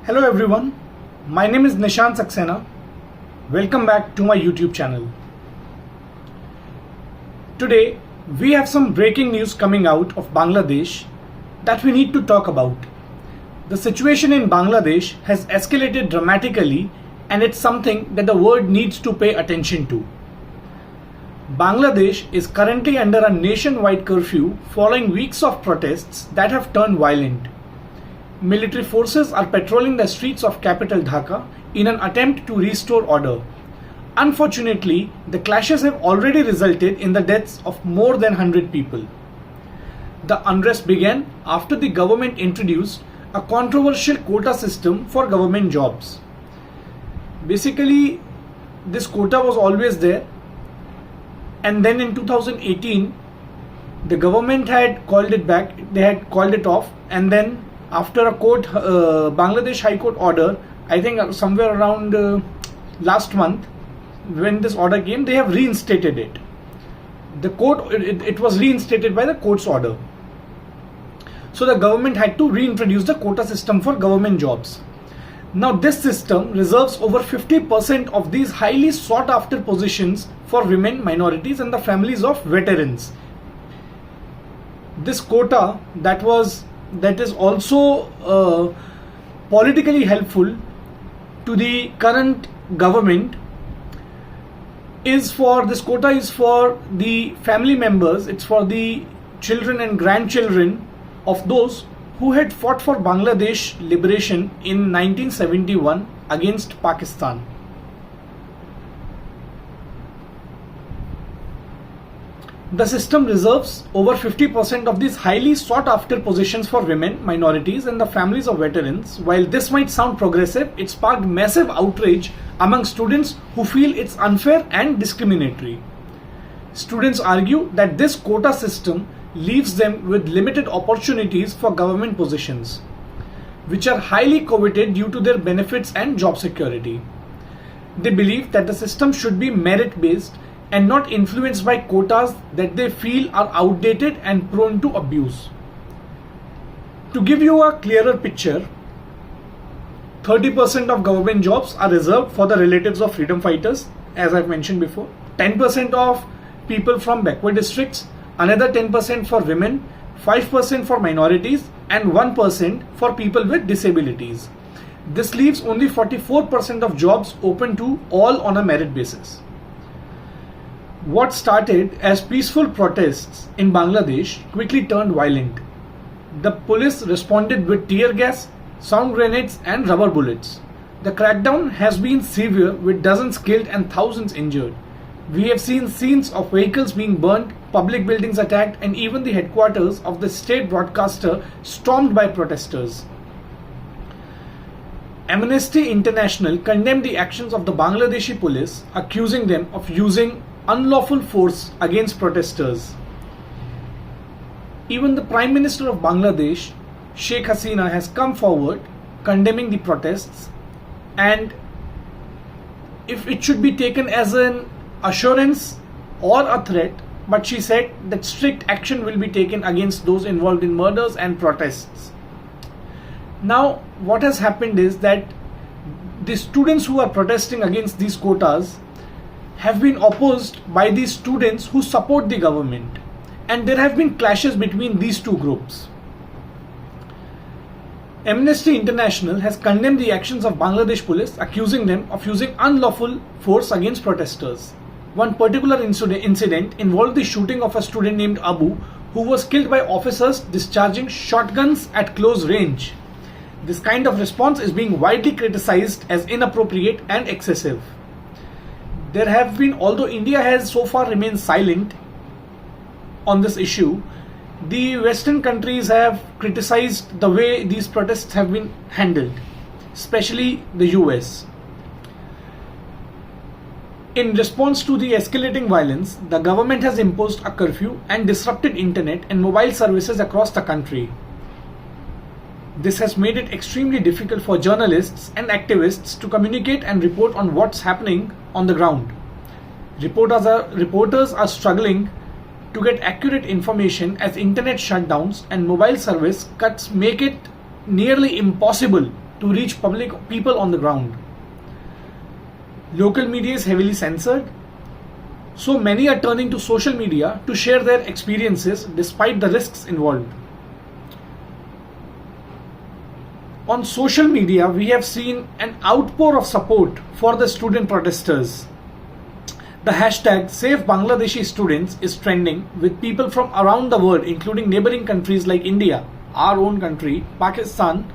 Hello everyone, my name is Nishant Saxena. Welcome back to my YouTube channel. Today we have some breaking news coming out of Bangladesh that we need to talk about. The situation in Bangladesh has escalated dramatically and it's something that the world needs to pay attention to. Bangladesh is currently under a nationwide curfew following weeks of protests that have turned violent. Military forces are patrolling the streets of capital Dhaka in an attempt to restore order. Unfortunately, the clashes have already resulted in the deaths of more than 100 people. The unrest began after the government introduced a controversial quota system for government jobs. Basically, this quota was always there, and then in 2018, the government had called it back, they had called it off, and then after a Bangladesh High Court order, I think somewhere around last month, when this order came, they have reinstated it. The court, it was reinstated by the court's order. So the government had to reintroduce the quota system for government jobs. Now this system reserves over 50% of these highly sought after positions for women, minorities and the families of veterans. This quota that is also politically helpful to the current government this quota is for the family members, it's for the children and grandchildren of those who had fought for Bangladesh liberation in 1971 against Pakistan. The system reserves over 50% of these highly sought after positions for women, minorities and the families of veterans. While this might sound progressive, it sparked massive outrage among students who feel it's unfair and discriminatory. Students argue that this quota system leaves them with limited opportunities for government positions, which are highly coveted due to their benefits and job security. They believe that the system should be merit-based and not influenced by quotas that they feel are outdated and prone to abuse. To give you a clearer picture, 30% of government jobs are reserved for the relatives of freedom fighters, as I've mentioned before, 10% of people from backward districts, another 10% for women, 5% for minorities and 1% for people with disabilities. This leaves only 44% of jobs open to all on a merit basis. What started as peaceful protests in Bangladesh quickly turned violent. The police responded with tear gas, sound grenades and rubber bullets. The crackdown has been severe with dozens killed and thousands injured. We have seen scenes of vehicles being burnt, public buildings attacked and even the headquarters of the state broadcaster stormed by protesters. Amnesty International condemned the actions of the Bangladeshi police, accusing them of using unlawful force against protesters. Even the Prime Minister of Bangladesh, Sheikh Hasina, has come forward condemning the protests, and if it should be taken as an assurance or a threat, but she said that strict action will be taken against those involved in murders and protests. Now what has happened is that the students who are protesting against these quotas have been opposed by these students who support the government, and there have been clashes between these two groups. Amnesty International has condemned the actions of Bangladesh police, accusing them of using unlawful force against protesters. One particular incident involved the shooting of a student named Abu, who was killed by officers discharging shotguns at close range. This kind of response is being widely criticized as inappropriate and excessive. There have been, although India has so far remained silent on this issue, the Western countries have criticized the way these protests have been handled, especially the US. In response to the escalating violence, the government has imposed a curfew and disrupted internet and mobile services across the country. This has made it extremely difficult for journalists and activists to communicate and report on what's happening on the ground. Reporters are struggling to get accurate information as internet shutdowns and mobile service cuts make it nearly impossible to reach people on the ground. Local media is heavily censored, so many are turning to social media to share their experiences despite the risks involved. On social media, we have seen an outpour of support for the student protesters. The hashtag Save Bangladeshi Students is trending, with people from around the world, including neighboring countries like India, our own country, Pakistan,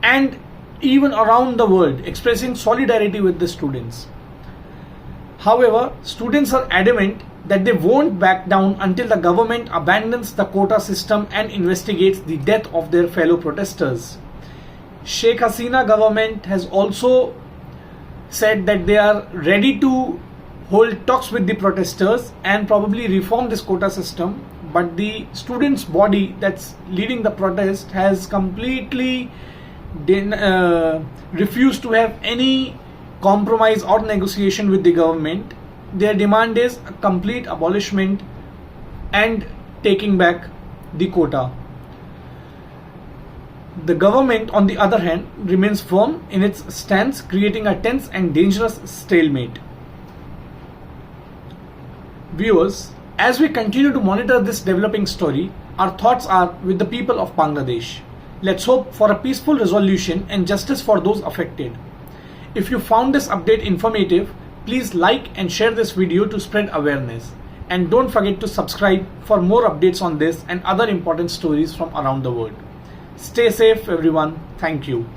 and even around the world, expressing solidarity with the students. However, students are adamant that they won't back down until the government abandons the quota system and investigates the death of their fellow protesters. Sheikh Hasina government has also said that they are ready to hold talks with the protesters and probably reform this quota system, but the students' body that's leading the protest has completely refused to have any compromise or negotiation with the government. Their demand is a complete abolishment and taking back the quota. The government, on the other hand, remains firm in its stance, creating a tense and dangerous stalemate. Viewers, as we continue to monitor this developing story, our thoughts are with the people of Bangladesh. Let's hope for a peaceful resolution and justice for those affected. If you found this update informative, please like and share this video to spread awareness. And don't forget to subscribe for more updates on this and other important stories from around the world. Stay safe, everyone. Thank you.